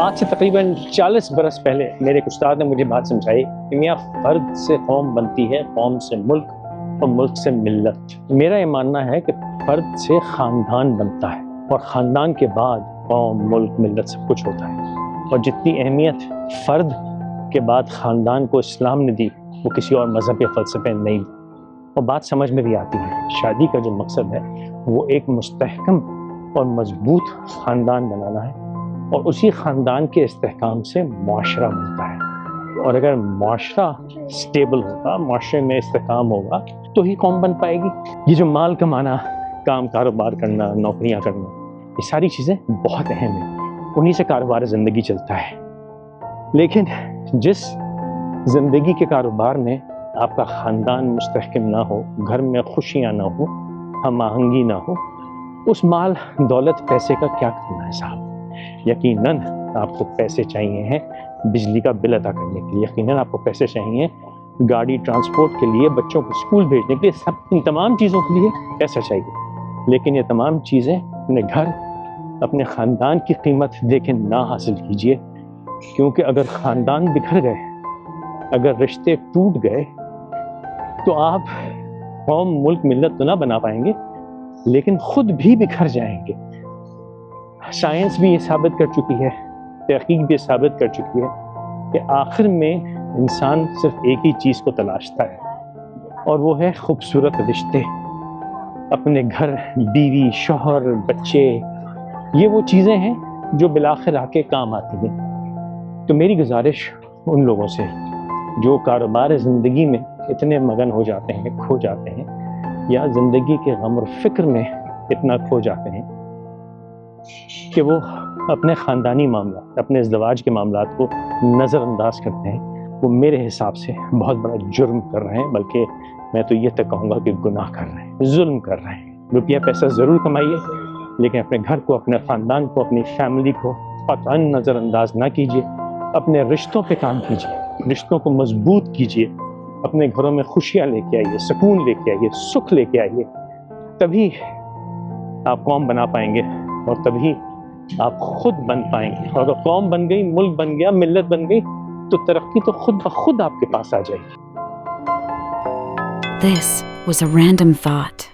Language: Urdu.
آج سے تقریباً 40 برس پہلے میرے ایک استاد نے مجھے بات سمجھائی کہ میاں فرد سے قوم بنتی ہے، قوم سے ملک اور ملک سے ملت۔ میرا یہ ماننا ہے کہ فرد سے خاندان بنتا ہے اور خاندان کے بعد قوم، ملک، ملت سب کچھ ہوتا ہے، اور جتنی اہمیت فرد کے بعد خاندان کو اسلام نے دی وہ کسی اور مذہب یا فلسفے نے نہیں دی۔ اور بات سمجھ میں بھی آتی ہے، شادی کا جو مقصد ہے وہ ایک مستحکم اور مضبوط خاندان بنانا ہے، اور اسی خاندان کے استحکام سے معاشرہ بنتا ہے، اور اگر معاشرہ سٹیبل ہوگا، معاشرے میں استحکام ہوگا تو ہی قوم بن پائے گی۔ یہ جو مال کمانا، کام کاروبار کرنا، نوکریاں کرنا، یہ ساری چیزیں بہت اہم ہیں، انہی سے کاروبار زندگی چلتا ہے۔ لیکن جس زندگی کے کاروبار میں آپ کا خاندان مستحکم نہ ہو، گھر میں خوشیاں نہ ہو، ہم آہنگی نہ ہو، اس مال، دولت، پیسے کا کیا کرنا ہے صاحب؟ یقیناً آپ کو پیسے چاہیے ہیں بجلی کا بل ادا کرنے کے لیے، یقیناً آپ کو پیسے چاہیے گاڑی ٹرانسپورٹ کے لیے، بچوں کو اسکول بھیجنے کے لیے، ان تمام چیزوں کے لیے پیسہ چاہیے۔ لیکن یہ تمام چیزیں اپنے گھر، اپنے خاندان کی قیمت دے کے نہ حاصل کیجیے، کیونکہ اگر خاندان بکھر گئے، اگر رشتے ٹوٹ گئے تو آپ قوم، ملک، ملت تو نہ بنا پائیں گے، لیکن خود بھی بکھر جائیں گے۔ سائنس بھی یہ ثابت کر چکی ہے، تحقیق بھی یہ ثابت کر چکی ہے کہ آخر میں انسان صرف ایک ہی چیز کو تلاشتا ہے، اور وہ ہے خوبصورت رشتے، اپنے گھر، بیوی، شوہر، بچے۔ یہ وہ چیزیں ہیں جو بالآخر آ کے کام آتی ہیں۔ تو میری گزارش ان لوگوں سے جو کاروبار زندگی میں اتنے مگن ہو جاتے ہیں، کھو جاتے ہیں، یا زندگی کے غم اور فکر میں اتنا کھو جاتے ہیں کہ وہ اپنے خاندانی معاملات، اپنے ازدواج کے معاملات کو نظر انداز کرتے ہیں، وہ میرے حساب سے بہت بڑا جرم کر رہے ہیں، بلکہ میں تو یہ تک کہوں گا کہ گناہ کر رہے ہیں، ظلم کر رہے ہیں۔ روپیہ پیسہ ضرور کمائیے، لیکن اپنے گھر کو، اپنے خاندان کو، اپنی فیملی کو قطعاً نظر انداز نہ کیجیے۔ اپنے رشتوں پہ کام کیجیے، رشتوں کو مضبوط کیجیے، اپنے گھروں میں خوشیاں لے کے آئیے، سکون لے کے آئیے، سکھ لے کے آئیے، تبھی آپ قوم بنا پائیں گے، اور تبھی آپ خود بن پائیں گے۔ اور اگر قوم بن گئی، ملک بن گیا، ملت بن گئی، تو ترقی تو خود بخود آپ کے پاس آ جائے گی۔ This was a random thought.